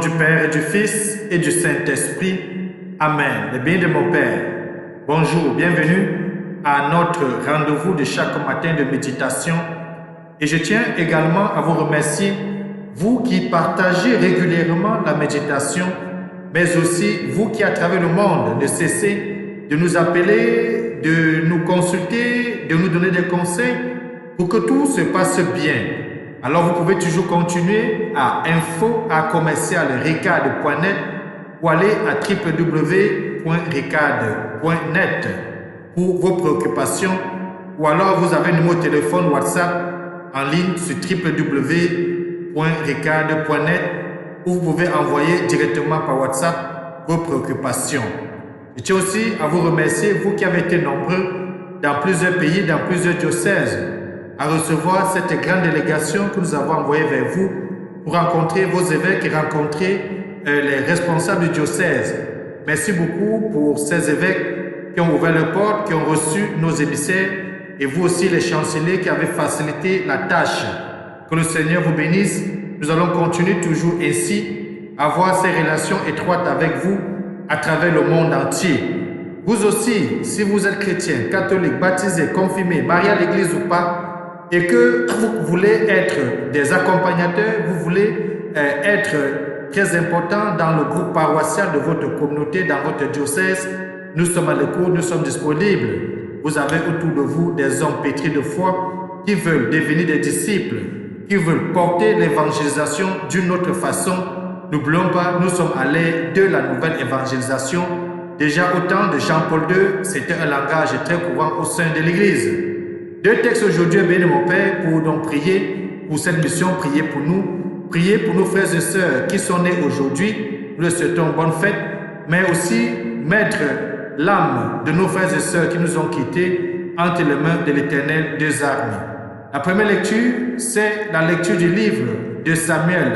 du Père et du Fils et du Saint-Esprit. Amen. Le bien de mon Père. Bonjour, bienvenue à notre rendez-vous de chaque matin de méditation. Et je tiens également à vous remercier, vous qui partagez régulièrement la méditation, mais aussi vous qui à travers le monde ne cessez de nous appeler, de nous consulter, de nous donner des conseils pour que tout se passe bien. Alors vous pouvez toujours continuer à info@recad.net ou aller à www.recad.net pour vos préoccupations, ou alors vous avez un numéro de téléphone WhatsApp en ligne sur www.recad.net où vous pouvez envoyer directement par WhatsApp vos préoccupations. Je tiens aussi à vous remercier, vous qui avez été nombreux dans plusieurs pays, dans plusieurs diocèses, à recevoir cette grande délégation que nous avons envoyée vers vous pour rencontrer vos évêques et rencontrer les responsables du diocèse. Merci beaucoup pour ces évêques qui ont ouvert les portes, qui ont reçu nos émissaires, et vous aussi les chanceliers qui avez facilité la tâche. Que le Seigneur vous bénisse. Nous allons continuer toujours ainsi à avoir ces relations étroites avec vous à travers le monde entier. Vous aussi, si vous êtes chrétien, catholique, baptisé, confirmé, marié à l'église ou pas, et que vous voulez être des accompagnateurs, vous voulez être très important dans le groupe paroissial de votre communauté, dans votre diocèse, nous sommes à l'écoute, nous sommes disponibles. Vous avez autour de vous des hommes pétris de foi qui veulent devenir des disciples, qui veulent porter l'évangélisation d'une autre façon. N'oublions pas, nous sommes à l'ère de la nouvelle évangélisation. Déjà au temps de Jean-Paul II, c'était un langage très courant au sein de l'Église. Deux textes aujourd'hui, bien de mon Père, pour donc prier pour cette mission, prier pour nous, prier pour nos frères et sœurs qui sont nés aujourd'hui. Nous leur souhaitons bonne fête, mais aussi mettre l'âme de nos frères et sœurs qui nous ont quittés entre les mains de l'Éternel des armées. La première lecture, c'est la lecture du livre de Samuel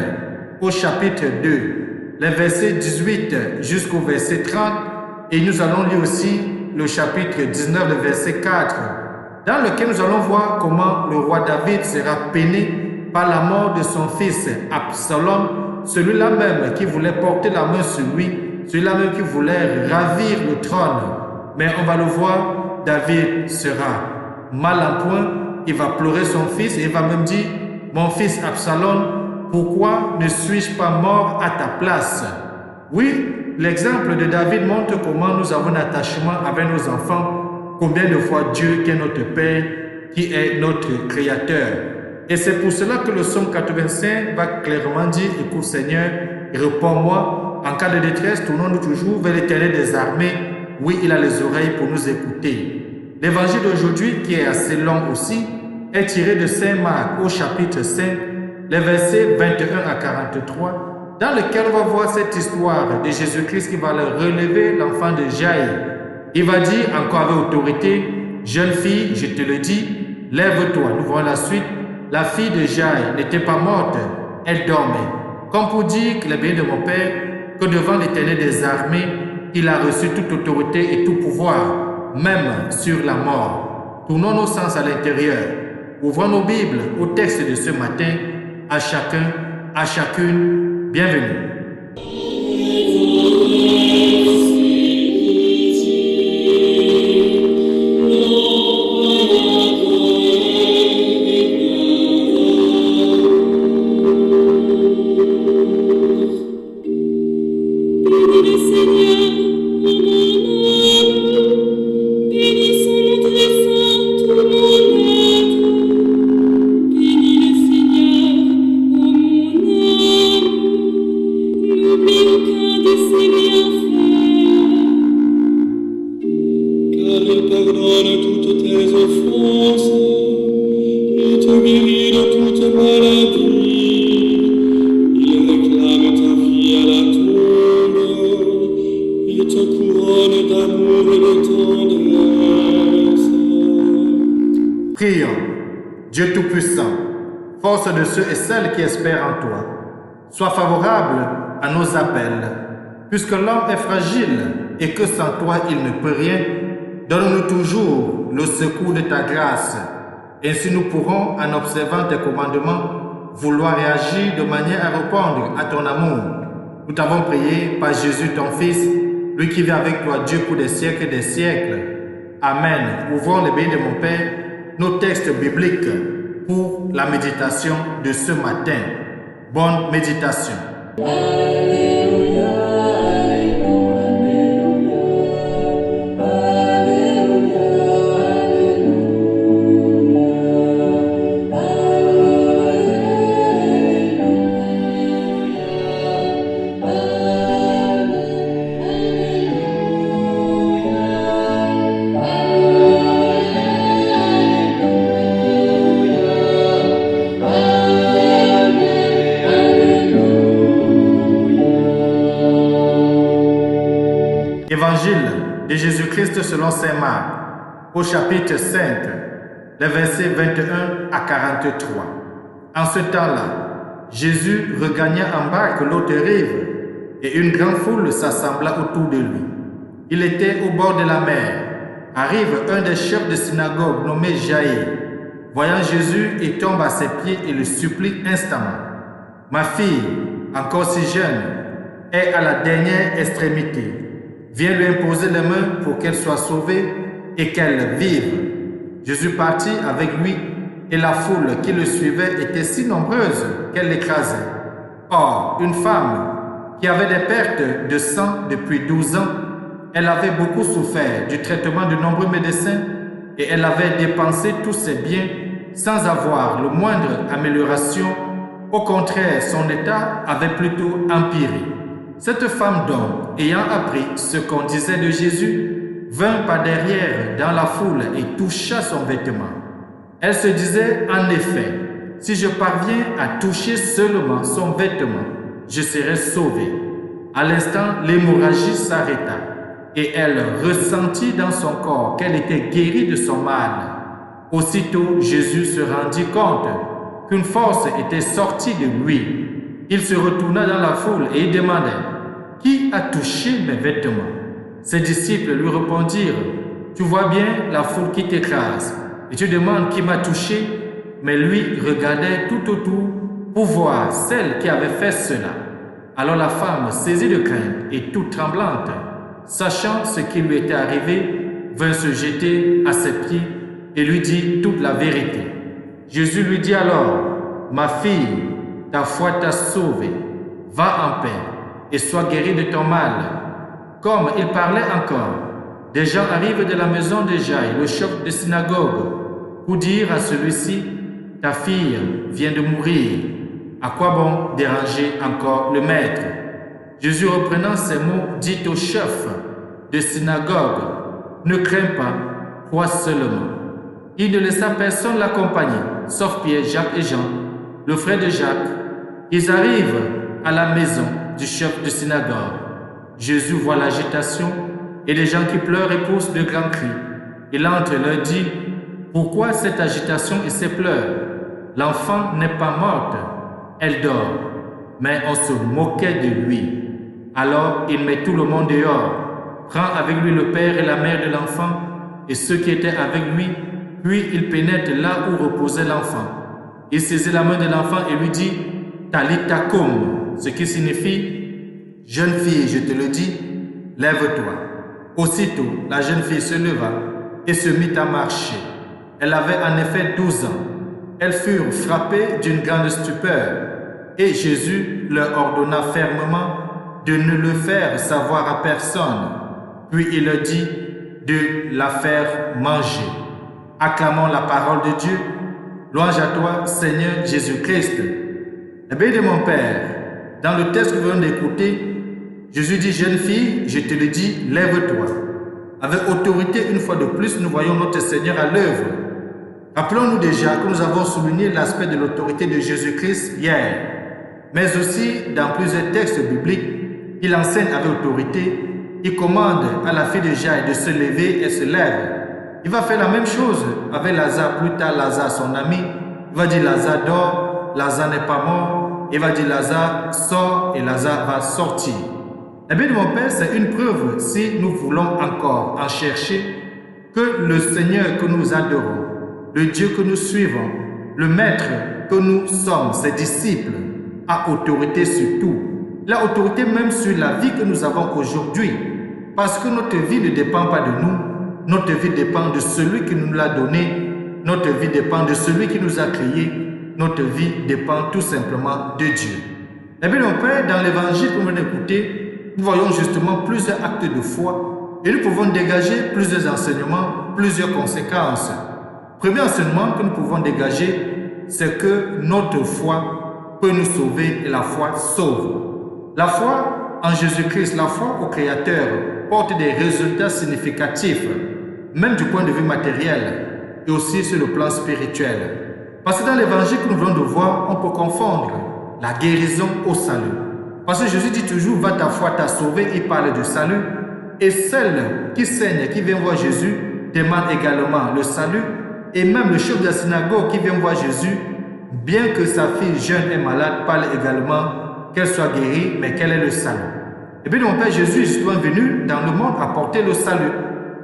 au chapitre 2, les versets 18 jusqu'au verset 30, et nous allons lire aussi le chapitre 19, le verset 4, dans lequel nous allons voir comment le roi David sera peiné par la mort de son fils Absalom, celui-là même qui voulait porter la main sur lui, celui-là même qui voulait ravir le trône. Mais on va le voir, David sera mal en point, il va pleurer son fils et il va même dire, mon fils Absalom, pourquoi ne suis-je pas mort à ta place? Oui, l'exemple de David montre comment nous avons un attachement avec nos enfants. Combien de fois Dieu, qui est notre Père, qui est notre Créateur. Et c'est pour cela que le psaume 85 va clairement dire, écoute Seigneur, réponds-moi, en cas de détresse, tournons-nous toujours vers l'Éternel des armées. Oui, il a les oreilles pour nous écouter. L'évangile d'aujourd'hui, qui est assez long aussi, est tiré de Saint Marc au chapitre 5, les versets 21 à 43, dans lequel on va voir cette histoire de Jésus-Christ qui va relever l'enfant de Jaïr. Il va dire encore avec autorité, jeune fille, je te le dis, lève-toi. Nous voyons la suite. La fille de Jaïr n'était pas morte, elle dormait. Comme pour dire que le bien de mon Père, que devant l'Éternel des armées, il a reçu toute autorité et tout pouvoir, même sur la mort. Tournons nos sens à l'intérieur. Ouvrons nos Bibles au texte de ce matin. À chacun, à chacune, bienvenue. Prions. Dieu Tout-Puissant, force de ceux et celles qui espèrent en toi, sois favorable à nos appels. Puisque l'homme est fragile et que sans toi il ne peut rien, donne-nous toujours le secours de ta grâce. Ainsi nous pourrons, en observant tes commandements, vouloir réagir de manière à répondre à ton amour. Nous t'avons prié par Jésus ton Fils, lui qui vit avec toi, Dieu, pour des siècles et des siècles. Amen. Ouvrons les bénis de mon Père, nos textes bibliques pour la méditation de ce matin. Bonne méditation. Alléluia. Évangile de Jésus-Christ selon saint Marc, au chapitre 5, les versets 21 à 43. En ce temps-là, Jésus regagna en barque l'autre rive, et une grande foule s'assembla autour de lui. Il était au bord de la mer. Arrive un des chefs de synagogue nommé Jaïr. Voyant Jésus, il tombe à ses pieds et le supplie instamment. « Ma fille, encore si jeune, est à la dernière extrémité. Viens lui imposer les mains pour qu'elle soit sauvée et qu'elle vive. » Jésus partit avec lui et la foule qui le suivait était si nombreuse qu'elle l'écrasait. Or, une femme qui avait des pertes de sang depuis 12 ans, elle avait beaucoup souffert du traitement de nombreux médecins et elle avait dépensé tous ses biens sans avoir le moindre amélioration. Au contraire, son état avait plutôt empiré. Cette femme donc, ayant appris ce qu'on disait de Jésus, vint par derrière dans la foule et toucha son vêtement. Elle se disait, en effet, si je parviens à toucher seulement son vêtement, je serai sauvée. À l'instant, l'hémorragie s'arrêta et elle ressentit dans son corps qu'elle était guérie de son mal. Aussitôt, Jésus se rendit compte qu'une force était sortie de lui. Il se retourna dans la foule et demandait « Qui a touché mes vêtements ?» Ses disciples lui répondirent « Tu vois bien la foule qui t'écrase et tu demandes qui m'a touché ?» Mais lui regardait tout autour pour voir celle qui avait fait cela. Alors la femme, saisie de crainte et toute tremblante, sachant ce qui lui était arrivé, vint se jeter à ses pieds et lui dit toute la vérité. Jésus lui dit alors « Ma fille, ta foi t'a sauvée. Va en paix et sois guérie de ton mal. » Comme il parlait encore, des gens arrivent de la maison de Jaïr, le chef de synagogue, pour dire à celui-ci « Ta fille vient de mourir. À quoi bon déranger encore le maître ?» Jésus, reprenant ces mots, dit au chef de synagogue « Ne crains pas, crois seulement. » Il ne laissa personne l'accompagner, sauf Pierre, Jacques et Jean, le frère de Jacques. Ils arrivent à la maison du chef de synagogue. Jésus voit l'agitation et les gens qui pleurent et poussent de grands cris. Il entre et leur dit « Pourquoi cette agitation et ces pleurs? L'enfant n'est pas morte, elle dort. » Mais on se moquait de lui. Alors il met tout le monde dehors, prend avec lui le père et la mère de l'enfant et ceux qui étaient avec lui, puis il pénètre là où reposait l'enfant. Il saisit la main de l'enfant et lui dit « Talitha koum », ce qui signifie « Jeune fille, je te le dis, lève-toi ». Aussitôt, la jeune fille se leva et se mit à marcher. Elle avait en effet 12 ans. Elles furent frappées d'une grande stupeur et Jésus leur ordonna fermement de ne le faire savoir à personne. Puis il leur dit de la faire manger. Acclamons la parole de Dieu. Louange à toi, Seigneur Jésus-Christ. La béni de mon Père, dans le texte que nous venons d'écouter, Jésus dit, jeune fille, je te le dis, lève-toi. Avec autorité, une fois de plus, nous voyons notre Seigneur à l'œuvre. Rappelons-nous déjà que nous avons souligné l'aspect de l'autorité de Jésus-Christ hier, mais aussi dans plusieurs textes bibliques, il enseigne avec autorité, il commande à la fille de Jaïr de se lever et se lève. Il va faire la même chose avec Lazare. Plus tard, Lazare, son ami, il va dire Lazare dort, Lazare n'est pas mort. Il va dire Lazare sort et Lazare va sortir. La Bible de mon Père, c'est une preuve, si nous voulons encore en chercher, que le Seigneur que nous adorons, le Dieu que nous suivons, le Maître que nous sommes, ses disciples, a autorité sur tout. Il a autorité même sur la vie que nous avons aujourd'hui. Parce que notre vie ne dépend pas de nous. Notre vie dépend de celui qui nous l'a donné. Notre vie dépend de celui qui nous a créés. Notre vie dépend tout simplement de Dieu. Eh bien, mon Père, dans l'évangile que nous venons d'écouter, nous voyons justement plusieurs actes de foi et nous pouvons dégager plusieurs enseignements, plusieurs conséquences. Premier enseignement que nous pouvons dégager, c'est que notre foi peut nous sauver et la foi sauve. La foi en Jésus-Christ, la foi au Créateur porte des résultats significatifs, même du point de vue matériel et aussi sur le plan spirituel. Parce que dans l'évangile que nous venons de voir, on peut confondre la guérison au salut. Parce que Jésus dit toujours, va ta foi t'a sauvé, il parle du salut. Et celle qui saigne, qui vient voir Jésus, demande également le salut. Et même le chef de la synagogue qui vient voir Jésus, bien que sa fille jeune et malade, parle également qu'elle soit guérie, mais quel est le salut. Et bien mon Père Jésus est justement venu dans le monde apporter le salut.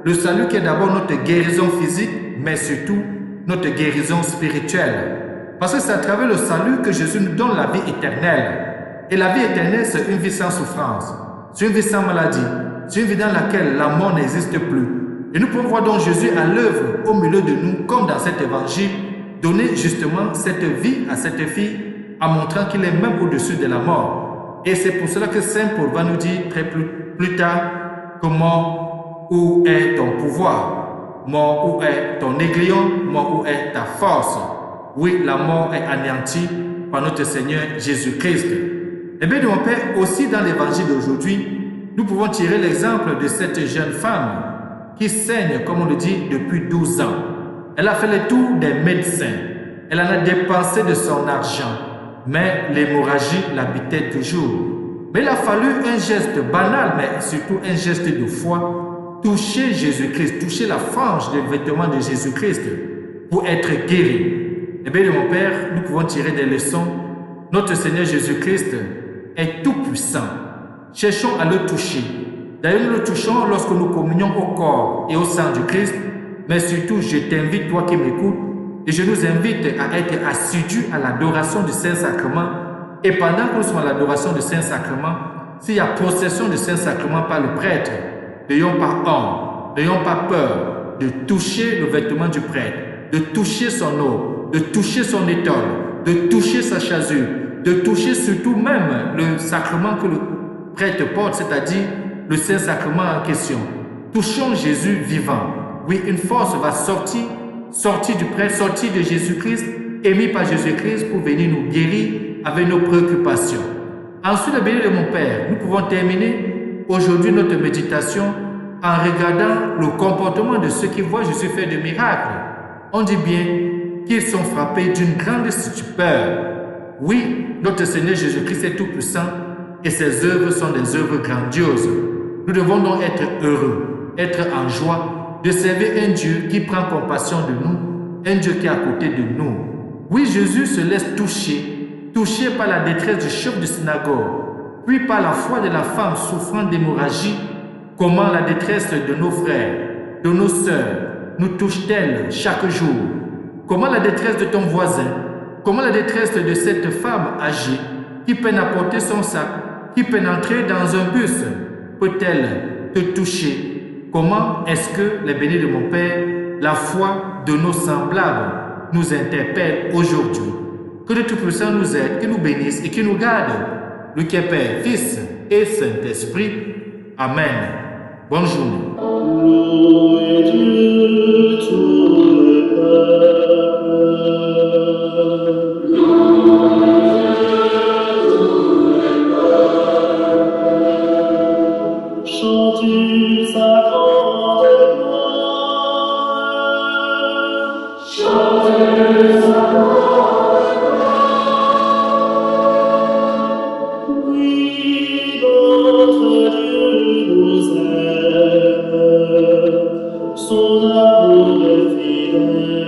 Le salut qui est d'abord notre guérison physique, mais surtout notre guérison spirituelle. Parce que c'est à travers le salut que Jésus nous donne la vie éternelle. Et la vie éternelle, c'est une vie sans souffrance, c'est une vie sans maladie, c'est une vie dans laquelle la mort n'existe plus. Et nous pouvons voir donc Jésus à l'œuvre au milieu de nous, comme dans cet évangile, donner justement cette vie à cette fille en montrant qu'il est même au-dessus de la mort. Et c'est pour cela que Saint Paul va nous dire plus tard comment, où est ton pouvoir? Mort, où est ton aiguillon? Mort, où est ta force? Oui, la mort est anéantie par notre Seigneur Jésus-Christ. Et bien, mon Père, aussi dans l'évangile d'aujourd'hui, nous pouvons tirer l'exemple de cette jeune femme qui saigne, comme on le dit, depuis 12 ans. Elle a fait le tour des médecins. Elle en a dépensé de son argent. Mais l'hémorragie l'habitait toujours. Mais il a fallu un geste banal, mais surtout un geste de foi, toucher Jésus-Christ, toucher la frange des vêtements de Jésus-Christ pour être guéri. Eh bien, mon Père, nous pouvons tirer des leçons. Notre Seigneur Jésus-Christ est tout puissant. Cherchons à le toucher. D'ailleurs, nous le touchons lorsque nous communions au corps et au sang du Christ. Mais surtout, je t'invite, toi qui m'écoutes, et je nous invite à être assidus à l'adoration du Saint-Sacrement. Et pendant que nous sommes à l'adoration du Saint-Sacrement, s'il y a possession du Saint-Sacrement par le prêtre, n'ayons pas honte, n'ayons pas peur de toucher le vêtement du prêtre, de toucher son eau, de toucher son étole, de toucher sa chasuble, de toucher surtout même le sacrement que le prêtre porte, c'est-à-dire le Saint-Sacrement en question. Touchons Jésus vivant. Oui, une force va sortir du prêtre, sortir de Jésus-Christ, émis par Jésus-Christ pour venir nous guérir avec nos préoccupations. Ensuite, béni de mon Père, nous pouvons terminer aujourd'hui notre méditation en regardant le comportement de ceux qui voient Jésus faire des miracles. On dit bien qu'ils sont frappés d'une grande stupeur. Oui, notre Seigneur Jésus-Christ est tout-puissant et ses œuvres sont des œuvres grandioses. Nous devons donc être heureux, être en joie, de servir un Dieu qui prend compassion de nous, un Dieu qui est à côté de nous. Oui, Jésus se laisse touché par la détresse du chef de synagogue, puis par la foi de la femme souffrant d'hémorragie. Comment la détresse de nos frères, de nos sœurs, nous touche-t-elle chaque jour? Comment la détresse de ton voisin, comment la détresse de cette femme âgée qui peine à porter son sac, qui peine à entrer dans un bus, peut-elle te toucher? Comment est-ce que, les bénis de mon Père, la foi de nos semblables nous interpelle aujourd'hui? Que le Tout-Puissant nous aide, qu'il nous bénisse et qu'il nous garde. Lui qui est Père, Fils et Saint-Esprit. Amen. Bonne journée. Son amour est fidèle.